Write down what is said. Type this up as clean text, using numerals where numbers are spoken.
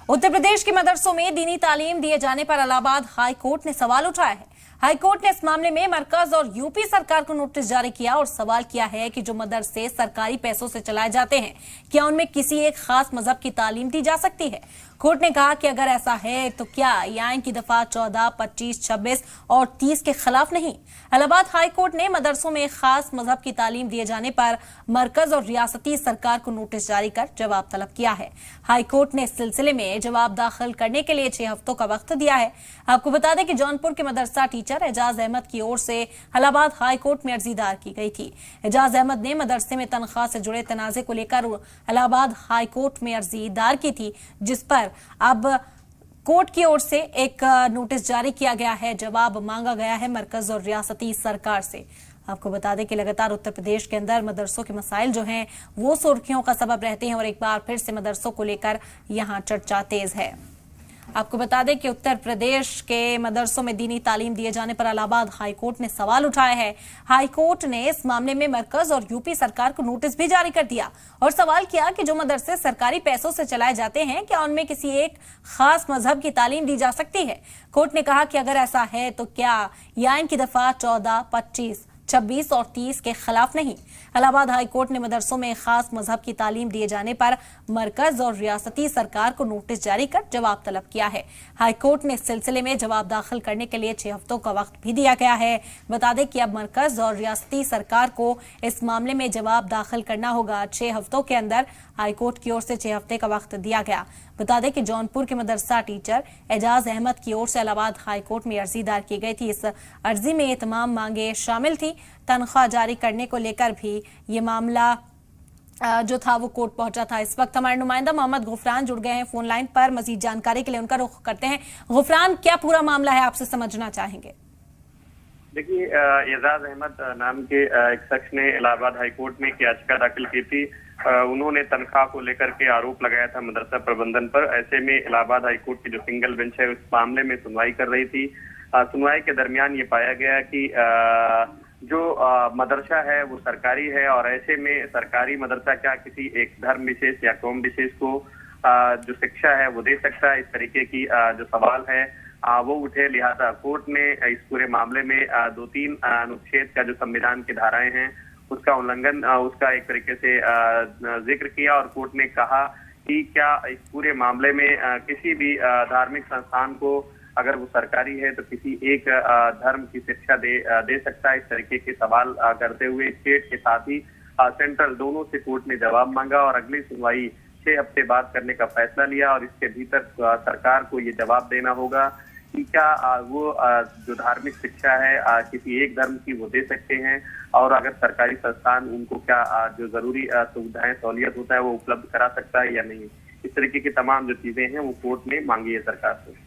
उत्तर प्रदेश के मदरसों में दीनी तालीम दिए जाने पर इलाहाबाद हाई कोर्ट ने सवाल उठाया है। हाई कोर्ट ने इस मामले में मरकज और यूपी सरकार को नोटिस जारी किया और सवाल किया है कि जो मदरसे सरकारी पैसों से चलाए जाते हैं, क्या उनमें किसी एक खास मजहब की तालीम दी जा सकती है। कोर्ट ने कहा कि अगर ऐसा है तो क्या ये आइन की दफा 14, 25, 26 और 30 के खिलाफ नहीं। इलाहाबाद हाई कोर्ट ने मदरसों में एक खास मजहब की तालीम दिए जाने पर मरकज और रियासती सरकार को नोटिस जारी कर जवाब तलब किया है। हाई कोर्ट ने इस सिलसिले में जवाब दाखिल करने के लिए 6 हफ्तों का वक्त दिया है। आपको बता दें कि जौनपुर के मदरसा टीचर एजाज अहमद की ओर से इलाहाबाद हाई कोर्ट में अर्जी दायर की गई थी। एजाज अहमद ने मदरसे में तनख्वाह से जुड़े तनाजे को लेकर इलाहाबाद हाई कोर्ट में अर्जी दायर की थी, जिस पर अब कोर्ट की ओर से एक नोटिस जारी किया गया है। जवाब मांगा गया है मरकज और रियासती सरकार से। आपको बता दें कि लगातार उत्तर प्रदेश के अंदर मदरसों के मसाइल जो हैं वो सुर्खियों का सबब रहते हैं और एक बार फिर से मदरसों को लेकर यहां चर्चा तेज है। आपको बता दें कि उत्तर प्रदेश के मदरसों में दीनी तालीम दिए जाने पर इलाहाबाद हाई कोर्ट ने सवाल उठाया है। हाई कोर्ट ने इस मामले में मरकज और यूपी सरकार को नोटिस भी जारी कर दिया और सवाल किया कि जो मदरसे सरकारी पैसों से चलाए जाते हैं, क्या उनमें किसी एक खास मजहब की तालीम दी जा सकती है। कोर्ट ने कहा कि अगर ऐसा है तो क्या ये आइन की दफा 14, 25, 26 और 30 के खिलाफ नहीं। इलाहाबाद हाई कोर्ट ने मदरसों में खास मजहब की तालीम दिए जाने पर मरकज और रियासती सरकार को नोटिस जारी कर जवाब तलब किया है। हाई कोर्ट ने इस सिलसिले में जवाब दाखिल करने के लिए 6 हफ्तों का वक्त भी दिया गया है। बता दें कि अब मरकज और रियासती सरकार को इस मामले में जवाब दाखिल करना होगा। 6 हफ्तों के अंदर हाई कोर्ट की ओर से 6 हफ्ते का वक्त दिया गया। बता दें कि जौनपुर के मदरसा टीचर एजाज अहमद की ओर से इलाहाबाद हाई कोर्ट में अर्जी दायर की गई थी। इस अर्जी में ये तमाम मांगे शामिल थी। तनख्वाह जारी करने को लेकर भी ये मामला जो था वो कोर्ट पहुंचा था। इस वक्त हमारे नुमाइंदा मोहम्मद गुफरान जुड़ गए हैं फोन लाइन पर। मजीद जानकारी के लिए उनका रुख करते हैं। गुफरान, क्या पूरा मामला है, आपसे समझना चाहेंगे। देखिए, एजाज अहमद नाम के एक शख्स ने इलाहाबाद हाईकोर्ट में याचिका दाखिल की थी। उन्होंने तनख्वाह को लेकर के आरोप लगाया था मदरसा प्रबंधन पर। ऐसे में इलाहाबाद हाईकोर्ट की जो सिंगल बेंच है उस मामले में सुनवाई कर रही थी। सुनवाई के दरमियान ये पाया गया कि जो मदरसा है वो सरकारी है और ऐसे में सरकारी मदरसा क्या किसी एक धर्म विशेष या कौम विशेष को जो शिक्षा है वो दे सकता है। इस तरीके की जो सवाल है वो उठे। लिहाजा कोर्ट ने इस पूरे मामले में 2-3 अनुच्छेद का जो संविधान की धाराएं हैं उसका उल्लंघन, उसका एक तरीके से जिक्र किया और कोर्ट ने कहा कि क्या इस पूरे मामले में किसी भी धार्मिक संस्थान को अगर वो सरकारी है तो किसी एक धर्म की शिक्षा दे सकता है। इस तरीके के सवाल करते हुए स्टेट के साथ ही सेंट्रल दोनों से कोर्ट ने जवाब मांगा और अगली सुनवाई 6 हफ्ते बाद करने का फैसला लिया और इसके भीतर सरकार को ये जवाब देना होगा कि क्या वो जो धार्मिक शिक्षा है किसी एक धर्म की वो दे सकते हैं और अगर सरकारी संस्थान उनको क्या जो जरूरी सुविधाएं सहूलियत होता है वो उपलब्ध करा सकता है या नहीं। इस तरीके की तमाम जो चीजें हैं वो कोर्ट ने मांगी है सरकार से।